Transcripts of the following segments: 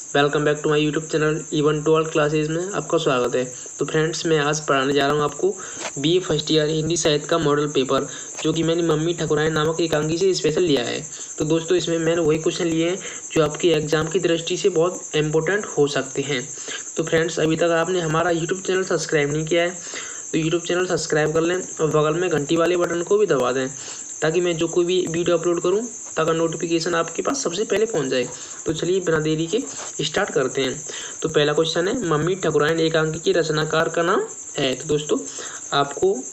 Welcome back to my YouTube channel even 12 classes में आपका स्वागत है। तो फ्रेंड्स, मैं आज पढ़ाने जा रहा हूँ आपको बीए फर्स्ट ईयर हिंदी साहित्य का मॉडल पेपर, जो कि मैंने मम्मी ठकुराइन नामक एकांकी से स्पेशल लिया है। तो दोस्तों, इसमें मैंने वही क्वेश्चन लिए हैं जो आपके एग्जाम की दृष्टि से बहुत इंपॉर्टेंट हो सकते हैं। तो फ्रेंड्स, अभी तक आपने हमारा यूट्यूब चैनल सब्सक्राइब नहीं किया है तो यूट्यूब चैनल सब्सक्राइब कर लें और बगल में घंटी वाले बटन को भी दबा दें, ताकि मैं जो कोई भी वीडियो अपलोड करूं ताकि नोटिफिकेशन आपके पास सबसे पहले पहुंच जाए। तो चलिए बिना देरी के स्टार्ट करते हैं। तो पहला क्वेश्चन है, मम्मी ठकुराइन एकांकी के रचनाकार का नाम है। तो दोस्तों, आपको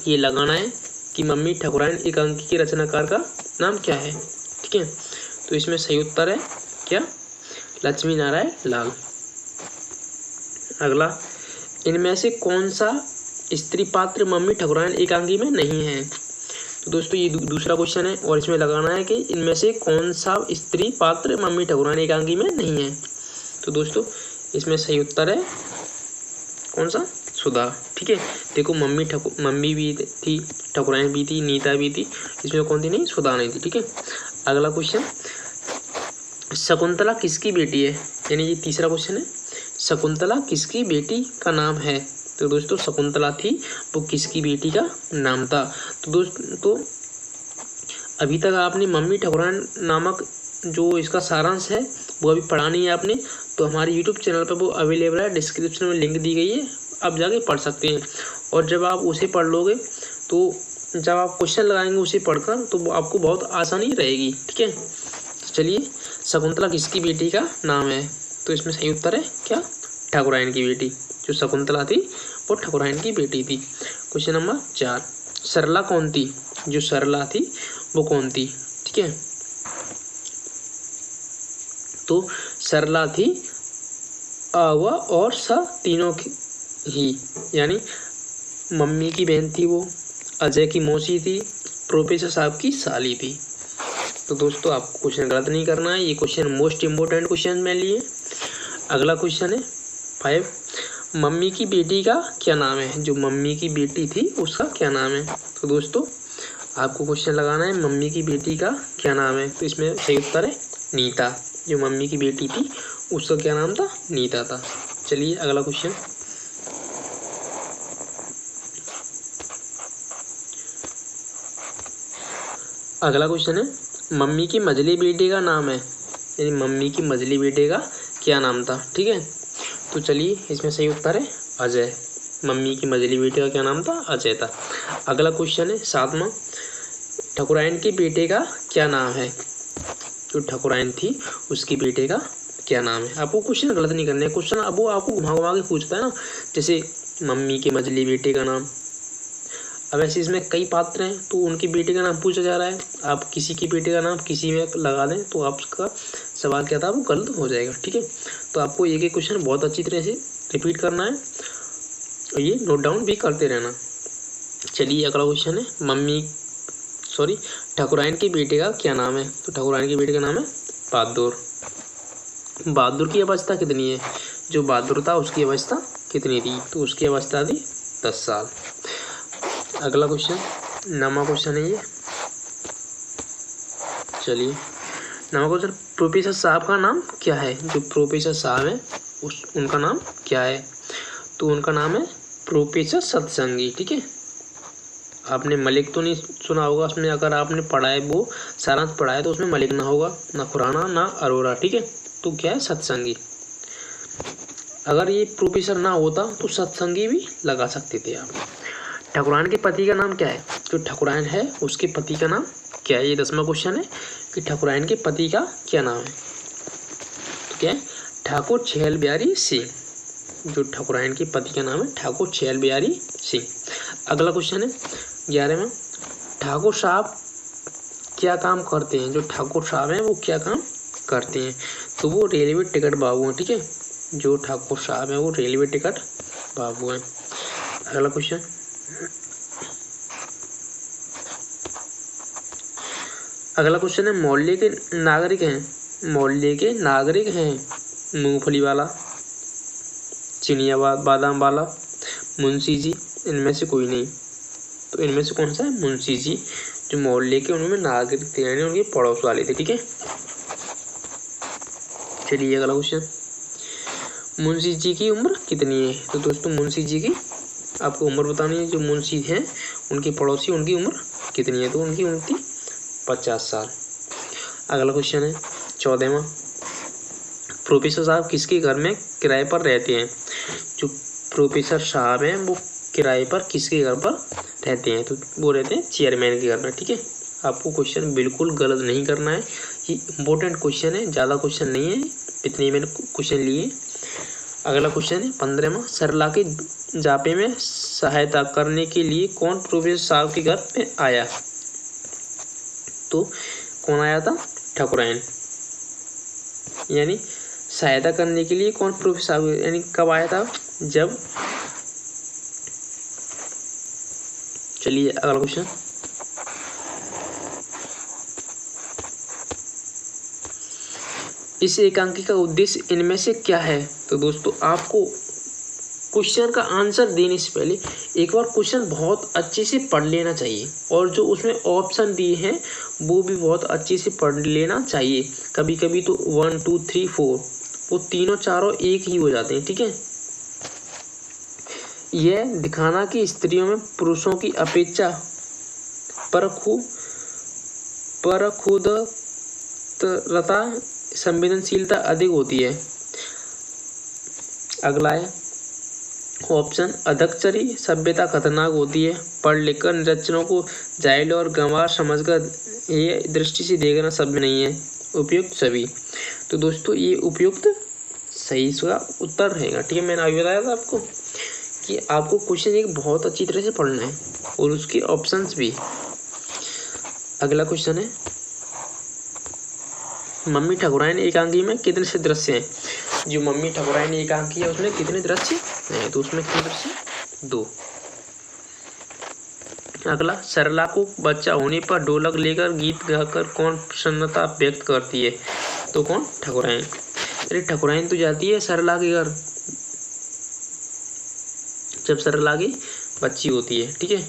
ये लगाना है कि मम्मी ठकुराइन एकांकी के रचनाकार का नाम क्या है। ठीक है, तो इसमें सही उत्तर है क्या? लक्ष्मी नारायण लाल। अगला, इनमें से कौन सा स्त्री पात्र मम्मी ठकुराइन एकांकी में नहीं है। तो दोस्तों, ये दूसरा क्वेश्चन है और इसमें लगाना है कि इनमें से कौन सा स्त्री पात्र मम्मी ठकुराइन एकांकी में नहीं है। तो दोस्तों, इसमें सही उत्तर है कौन सा? सुधा। ठीक है, देखो मम्मी भी थी, ठकुराइन भी थी, नीता भी थी, इसमें कौन थी? नहीं, सुधा नहीं थी। ठीक है, अगला क्वेश्चन, शकुंतला किसकी बेटी है? यानी ये तीसरा क्वेश्चन है, शकुंतला किसकी बेटी का नाम है। तो दोस्तों, शकुंतला थी वो किसकी बेटी का नाम था। तो दोस्तों, अभी तक आपने मम्मी ठकुराइन नामक जो इसका सारांश है वो अभी पढ़ा नहीं है आपने, तो हमारे यूट्यूब चैनल पर वो अवेलेबल है, डिस्क्रिप्शन में लिंक दी गई है, आप जाके पढ़ सकते हैं। और जब आप उसे पढ़ लोगे तो जब आप क्वेश्चन लगाएंगे उसे पढ़कर, तो आपको बहुत आसानी रहेगी। ठीक है, तो चलिए, शकुंतला किसकी बेटी का नाम है? तो इसमें सही उत्तर है क्या? ठकुराइन की बेटी। जो शकुंतला थी वो ठकुराइन की बेटी थी। क्वेश्चन नंबर 4, सरला कौन थी? जो सरला थी वो कौन थी? ठीक है, तो सरला थी अ व और स तीनों की ही, यानी मम्मी की बहन थी वो, अजय की मौसी थी, प्रोफेसर साहब की साली थी। तो दोस्तों, आपको क्वेश्चन गलत नहीं करना है, ये क्वेश्चन मोस्ट इम्पोर्टेंट क्वेश्चन में लिए। अगला क्वेश्चन है 5, मम्मी की बेटी का क्या नाम है? जो मम्मी की बेटी थी उसका क्या नाम है? तो दोस्तों, आपको क्वेश्चन लगाना है मम्मी की बेटी का क्या नाम है। तो इसमें सही उत्तर है नीता। जो मम्मी की बेटी थी उसका क्या नाम था? नीता था। चलिए, अगला क्वेश्चन, अगला क्वेश्चन है, मम्मी की मझली बेटे का नाम है। यानी मम्मी की मझली बेटे का क्या नाम था? ठीक है, तो चलिए, इसमें सही उत्तर है अजय। मम्मी की मझली बेटे का क्या नाम था? अजय था। अगला क्वेश्चन है 7वां, ठकुराइन के बेटे का क्या नाम है? जो ठकुराइन थी उसकी बेटे का क्या नाम है? आपको क्वेश्चन गलत नहीं करने, क्वेश्चन अब वो आपको घुमा घुमा के पूछता है ना, जैसे मम्मी के मझली बेटे का नाम। अब ऐसे इसमें कई पात्र हैं तो उनके बेटे का नाम पूछा जा रहा है, आप किसी के बेटे का नाम किसी में लगा दें तो आपका सवाल क्या था वो गलत हो जाएगा। ठीक है, तो आपको एक एक क्वेश्चन बहुत अच्छी तरह से रिपीट करना है और ये नोट डाउन भी करते रहना। चलिए, अगला क्वेश्चन है, ठकुराइन के बेटे का क्या नाम है? तो ठकुराइन के बेटे का नाम है बहादुर। बहादुर की अवस्था कितनी है? जो बहादुर था उसकी अवस्था कितनी थी? तो उसकी अवस्था थी 10 साल। अगला क्वेश्चन, 9वां क्वेश्चन है ये। चलिए, 9वां क्वेश्चन, प्रोफेसर साहब का नाम क्या है? जो प्रोफेसर साहब है उनका नाम क्या है? तो उनका नाम है प्रोफेसर सत्संगी। ठीक है, आपने मलिक तो नहीं सुना होगा उसमें, अगर आपने पढ़ा है वो सारांश पढ़ा है तो उसमें मलिक ना होगा, ना खुराना, ना अरोरा। ठीक है, तो क्या है? सत्संगी। अगर ये प्रोफेसर ना होता तो सत्संगी भी लगा सकते थे आप। ठकुराइन के पति का नाम क्या है? जो ठकुराइन है उसके पति का नाम क्या है? ये 10वां क्वेश्चन है कि ठकुराइन के पति का क्या नाम है? तो क्या है? ठाकुर छेल बिहारी सिंह। जो ठकुराइन के पति का नाम है ठाकुर छेल बिहारी सिंह। अगला क्वेश्चन है 11वां, ठाकुर साहब क्या काम करते हैं? जो ठाकुर साहब हैं वो क्या काम करते हैं? तो वो रेलवे टिकट बाबू हैं। ठीक है, जो ठाकुर साहब हैं वो रेलवे टिकट बाबू हैं। अगला क्वेश्चन, है मोहल्ले के नागरिक हैं। मोहल्ले के नागरिक हैं मूंगफली वाला, चिनिया बादाम वाला, मुंशी जी, इनमें से कोई नहीं। तो इनमें से कौन सा है? मुंशी जी, जो मोहल्ले के उनमें नागरिक थे, यानी उनके पड़ोस वाले थे। ठीक है, चलिए अगला क्वेश्चन, मुंशी जी की उम्र कितनी है। तो दोस्तों मुंशी जी की आपको उम्र बतानी है, जो मुंशी हैं उनके पड़ोसी उनकी उम्र कितनी है। तो उनकी उम्र थी 50 साल। अगला क्वेश्चन है 14वां, प्रोफेसर साहब किसके घर में किराए पर रहते हैं। जो प्रोफेसर साहब हैं वो किराए पर किसके घर पर रहते हैं। तो वो रहते हैं चेयरमैन के घर में। ठीक है, आपको क्वेश्चन बिल्कुल गलत नहीं करना है, ये इंपॉर्टेंट क्वेश्चन है, ज़्यादा क्वेश्चन नहीं है, इतने मैंने क्वेश्चन लिए। अगला क्वेश्चन है 15वां, सरला के जापे में सहायता करने के लिए कौन प्रोफेसर साहब के घर में आया। तो कौन आया था, ठाकुरायन। यानी सहायता करने के लिए कौन प्रोफेसर साहब, यानी कब आया था, जब। चलिए अगला क्वेश्चन, इस एकांकी का उद्देश्य इनमें से क्या है। तो दोस्तों आपको क्वेश्चन का आंसर देने से पहले एक बार क्वेश्चन बहुत अच्छे से पढ़ लेना चाहिए, और जो उसमें ऑप्शन दिए हैं वो भी बहुत अच्छे से पढ़ लेना चाहिए। कभी कभी तो 1 2 3 4 वो तीनों चारों एक ही हो जाते हैं। ठीक है, यह दिखाना कि स्त्रियों में पुरुषों की अपेक्षा परखुदरता संवेदनशीलता अधिक होती है। अगला है ऑप्शन, अधक्षरी सभ्यता खतरनाक होती है। पढ़ लिखकर निरक्षरों को जाहिल और गंवार समझकर ये दृष्टि से देखना सभ्य नहीं है। उपयुक्त सभी। तो दोस्तों ये उपयुक्त सही इसका उत्तर रहेगा। ठीक है, मैंने अभी बताया था आपको कि आपको क्वेश्चन एक बहुत अच्छी तरह से पढ़ना है और उसके ऑप्शंस भी। अगला क्वेश्चन है, मम्मी ठाकुरायन एकांकी में कितने से दृश्य हैं। जो मम्मी ठाकुरायन एकांकी है उसमें कितने दृश्य हैं। तो उसमें कितने दृश्य, 2। अगला, सरला को बच्चा होने पर ढोलक लेकर गीत गाकर कौन प्रसन्नता व्यक्त करती है। तो कौन, ठाकुरायन। अरे ठाकुरायन तो जाती है सरला के घर जब सरला की बच्ची होती है। ठीक है,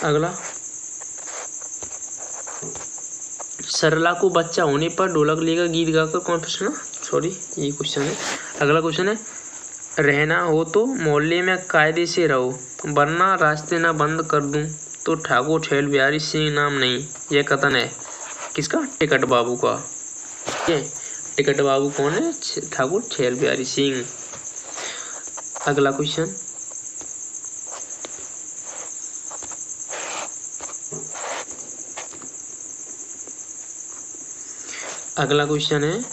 अगला, सरला को बच्चा होने पर ढोलक लेकर गीत गाकर कौन प्रसन्न, ये क्वेश्चन है। अगला क्वेश्चन है, रहना हो तो मोहल्ले में कायदे से रहो, वरना रास्ते ना बंद कर दूं। तो ठाकुर छैल बिहारी सिंह नाम नहीं। यह कथन है किसका, टिकट बाबू का। ये टिकट बाबू कौन है, ठाकुर छैल बिहारी सिंह। अगला क्वेश्चन, है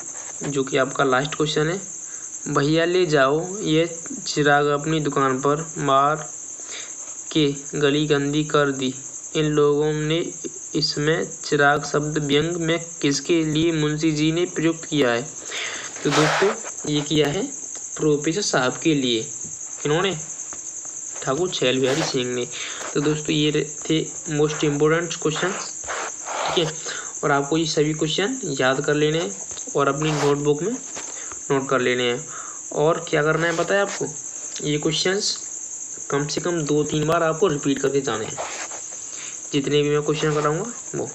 जो कि आपका लास्ट क्वेश्चन है, भैया ले जाओ ये चिराग अपनी दुकान पर, मार के गली गंदी कर दी। इन लोगों ने इसमें चिराग शब्द व्यंग में किसके लिए मुंशी जी ने प्रयुक्त किया है। तो दोस्तों ये किया है प्रोफेसर साहब के लिए। किन्होंने, ठाकुर छैल बिहारी सिंह ने। तो दोस्तों ये थे मोस्ट इम्पोर्टेंट क्वेश्चन। ठीक है, और आपको ये सभी क्वेश्चन याद कर लेने हैं और अपनी नोटबुक में नोट कर लेने हैं। और क्या करना है पता है आपको, ये क्वेश्चंस कम से कम 2-3 बार आपको रिपीट करके जाने हैं, जितने भी मैं क्वेश्चन कराऊंगा वो।